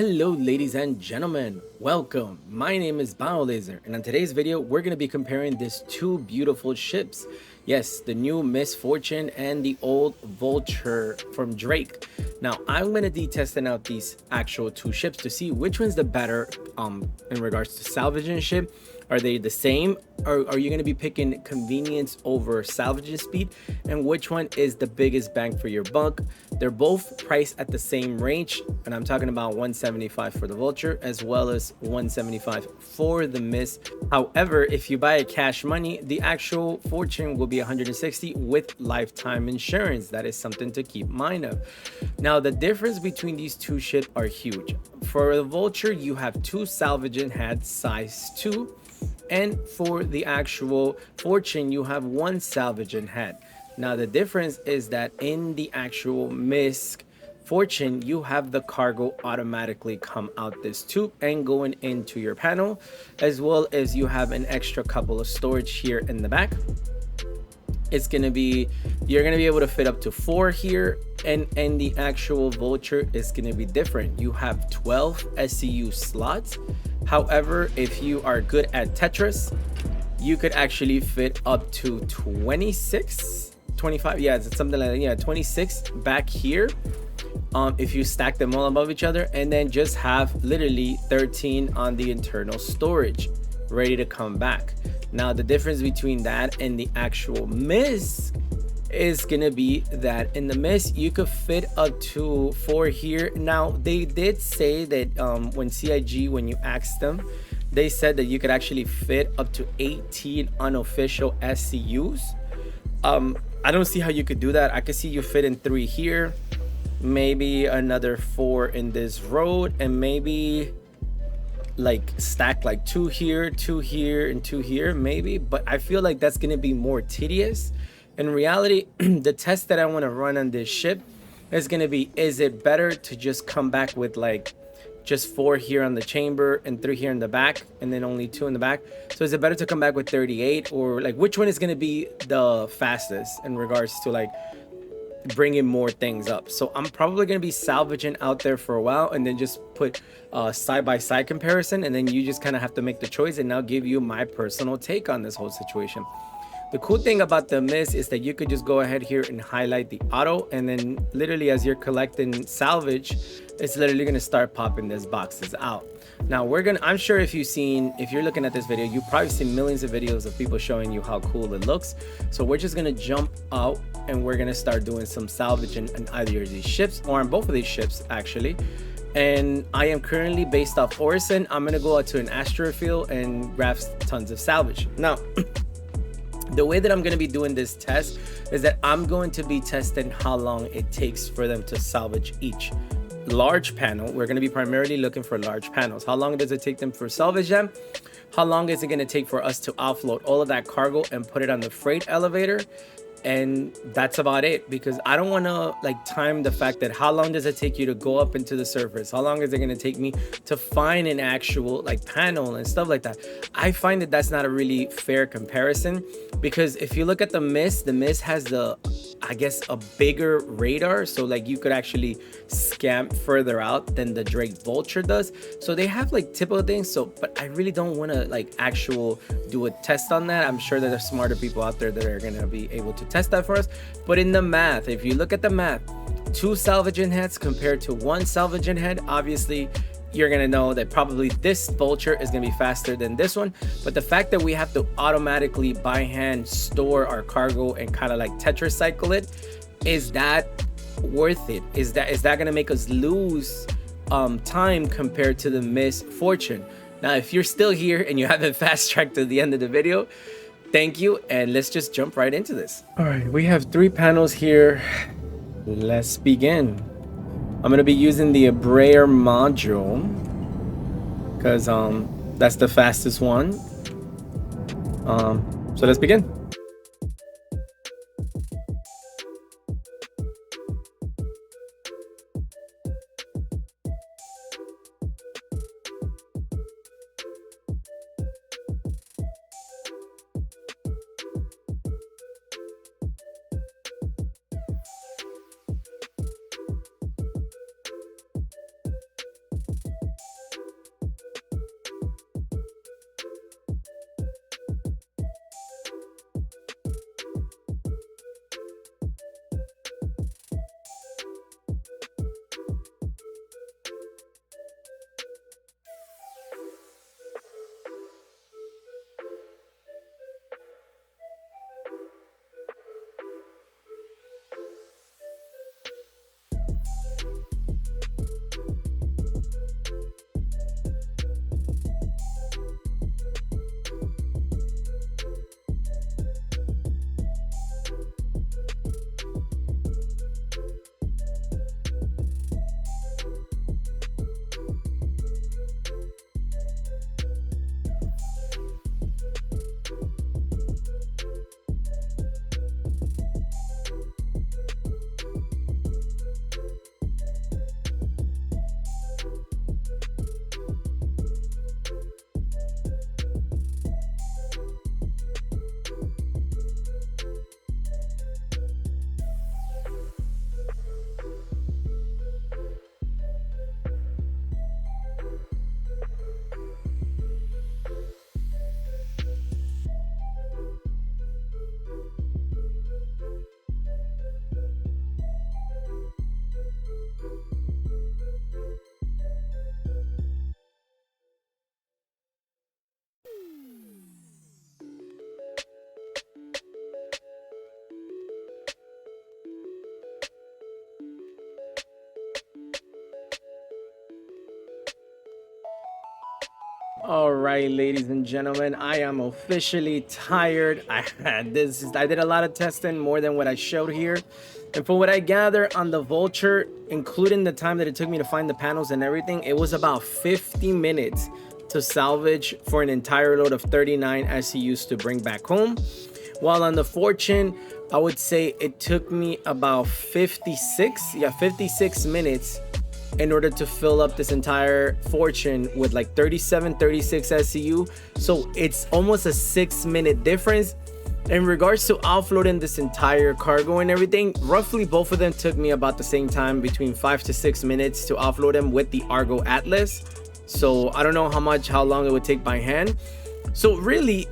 Hello ladies and gentlemen, welcome. My name is BioLaser, and on today's video we're going to be comparing these two beautiful ships. Yes, the new Miss Fortune and the old Vulture from Drake. Now I'm going to be testing out these actual two ships to see which one's the better in regards to salvaging ship. Are they the same, or are you going to be picking convenience over salvaging speed? And which one is the biggest bang for your buck? They're both priced at the same range, and I'm talking about 175 for the Vulture as well as 175 for the Miss. However, if you buy a cash money, the actual Fortune will be 160 with lifetime insurance. That is something to keep mind of. Now, the difference between these two ships are huge. For the Vulture, you have two salvaging heads size 2. And for the actual Fortune, you have one salvaging head. Now, the difference is that in the actual Miss Fortune, you have the cargo automatically come out this tube and going into your panel, as well as you have an extra couple of storage here in the back. It's gonna be, you're gonna be able to fit up to 4 here, and the actual Vulture is gonna be different. You have 12 SCU slots. However, if you are good at Tetris, you could actually fit up to 26, 25, yeah, it's something like that, yeah, 26 back here. If you stack them all above each other, and then just have literally 13 on the internal storage ready to come back. Now, the difference between that and the actual Miss is gonna be that in the Miss you could fit up to 4 here. Now, they did say that when CIG, when you asked them, they said that you could actually fit up to 18 unofficial SCUs. I don't see how you could do that. I could see you fit in 3 here, maybe another 4 in this road, and maybe like stack like 2 here, 2 here, and 2 here maybe. But I feel like that's gonna be more tedious. In reality, the test that I want to run on this ship is gonna be, is it better to just come back with like just 4 here on the chamber and 3 here in the back, and then only 2 in the back? So is it better to come back with 38, or like which one is gonna be the fastest in regards to like bringing more things up? So I'm probably going to be salvaging out there for a while, and then just put side-by-side comparison, and then you just kind of have to make the choice, and I'll give you my personal take on this whole situation. The cool thing about the Miss is that you could just go ahead here and highlight the auto, and then literally as you're collecting salvage, it's literally going to start popping these boxes out. Now I'm sure if you're looking at this video, you've probably seen millions of videos of people showing you how cool it looks. So we're just gonna jump out, and we're gonna start doing some salvaging on either of these ships, or on both of these ships actually. And I am currently based off Orison. I'm gonna go out to an astrofield and grab tons of salvage. Now, the way that I'm going to be doing this test is that I'm going to be testing how long it takes for them to salvage each large panel. We're going to be primarily looking for large panels. How long does it take them for salvage them? How long is it going to take for us to offload all of that cargo and put it on the freight elevator? And that's about it, because I don't want to like time the fact that how long does it take you to go up into the surface? How long is it going to take me to find an actual like panel and stuff like that? I find that that's not a really fair comparison, because if you look at the Miss has the, I guess, a bigger radar, so like you could actually scan further out than the Drake Vulture does. So they have like typical things. So, but I really don't want to like do a test on that. I'm sure that there's smarter people out there that are going to be able to test that for us. But in the math, if you look at the math, 2 salvaging heads compared to 1 salvaging head, obviously you're gonna know that probably this Vulture is gonna be faster than this one. But the fact that we have to automatically by hand store our cargo and kind of like Tetris cycle it, is that worth it? Is that gonna make us lose time compared to the Miss Fortune? Now, if you're still here and you haven't fast tracked to the end of the video, thank you, and let's just jump right into this. All right, we have 3 panels here. Let's begin. I'm gonna be using the Abrayer module because that's the fastest one. So let's begin. All right, ladies and gentlemen, I am officially tired. I did a lot of testing, more than what I showed here. And from what I gather on the Vulture, including the time that it took me to find the panels and everything, it was about 50 minutes to salvage for an entire load of 39 SCUs to bring back home. While on the Fortune, I would say it took me about 56 minutes in order to fill up this entire Fortune with like 36 SCU. So it's almost a 6-minute difference. In regards to offloading this entire cargo and everything, roughly both of them took me about the same time, between 5 to 6 minutes to offload them with the Argo Atlas. So I don't know how long it would take by hand. So really,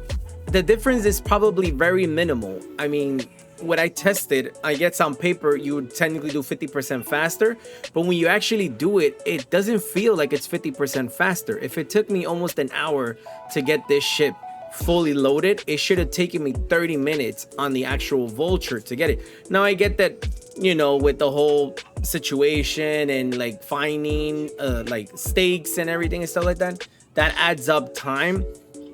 the difference is probably very minimal. I mean, what I tested, I guess on paper you would technically do 50% faster, but when you actually do it, it doesn't feel like it's 50% faster. If it took me almost an hour to get this ship fully loaded, it should have taken me 30 minutes on the actual Vulture to get it. Now I get that, you know, with the whole situation and like finding like stakes and everything and stuff like that, that adds up time,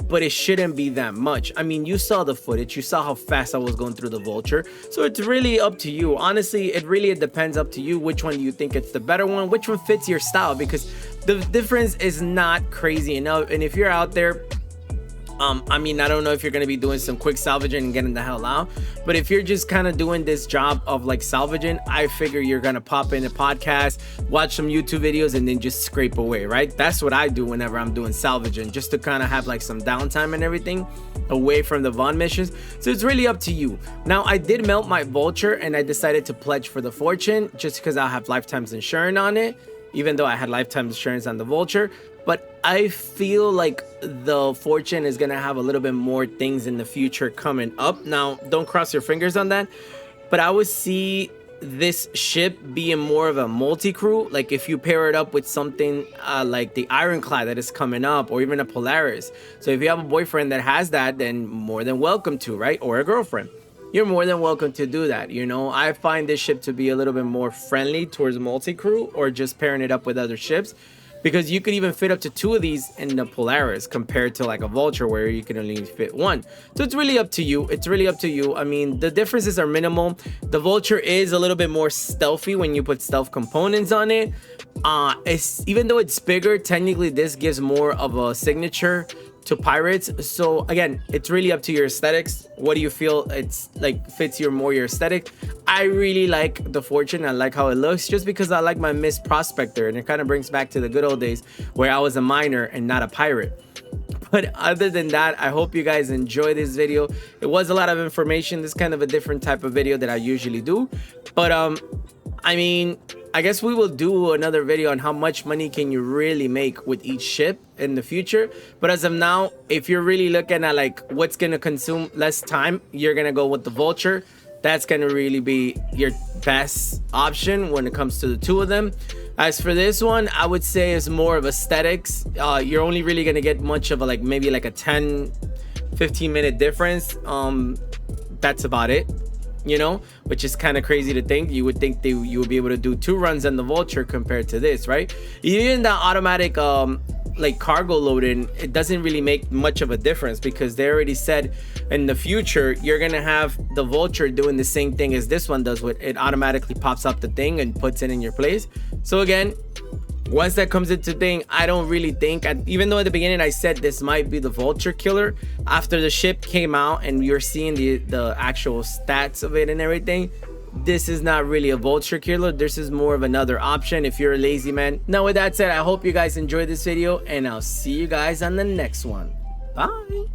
but it shouldn't be that much. I mean, you saw the footage, you saw how fast I was going through the Vulture, so it's really up to you. Honestly, it depends up to you. Which one do you think it's the better one? Which one fits your style? Because the difference is not crazy enough. And if you're out there, I mean, I don't know if you're gonna be doing some quick salvaging and getting the hell out, but if you're just kind of doing this job of like salvaging, I figure you're gonna pop in a podcast, watch some YouTube videos, and then just scrape away, right? That's what I do whenever I'm doing salvaging, just to kind of have like some downtime and everything away from the Vaughn missions. So it's really up to you. Now, I did melt my Vulture and I decided to pledge for the Fortune just because I'll have lifetime's insurance on it, even though I had lifetime insurance on the Vulture. But I feel like the Fortune is gonna have a little bit more things in the future coming up. Now, don't cross your fingers on that, but I would see this ship being more of a multi-crew. Like if you pair it up with something like the Ironclad that is coming up, or even a Polaris. So if you have a boyfriend that has that, then more than welcome to, right? Or a girlfriend. You're more than welcome to do that. You know, I find this ship to be a little bit more friendly towards multi-crew, or just pairing it up with other ships, because you could even fit up to 2 of these in the Polaris compared to like a Vulture where you can only fit 1. So it's really up to you. It's really up to you. I mean, the differences are minimal. The Vulture is a little bit more stealthy when you put stealth components on it. Even though it's bigger, technically this gives more of a signature to pirates. So again, it's really up to your aesthetics. What do you feel it's like fits your aesthetic? I really like the Fortune. I like how it looks, just because I like my Miss Prospector, and it kind of brings back to the good old days where I was a miner and not a pirate. But other than that, I hope you guys enjoy this video. It was a lot of information. This is kind of a different type of video that I usually do, but I mean, I guess we will do another video on how much money can you really make with each ship in the future. But as of now, if you're really looking at like what's gonna consume less time, you're gonna go with the Vulture. That's gonna really be your best option when it comes to the 2 of them. As for this one, I would say it's more of aesthetics. You're only really gonna get much of a like maybe like a 10-15 minute difference. That's about it, you know, which is kind of crazy to think. You would think you would be able to do 2 runs on the Vulture compared to this, right? Even the automatic like cargo loading, it doesn't really make much of a difference, because they already said in the future you're gonna have the Vulture doing the same thing as this one does, with it automatically pops up the thing and puts it in your place. So again, once that comes into thing, I don't really think, even though at the beginning I said this might be the Vulture killer, after the ship came out and you're seeing the actual stats of it and everything, this is not really a Vulture killer. This is more of another option if you're a lazy man. Now with that said, I hope you guys enjoyed this video, and I'll see you guys on the next one. Bye.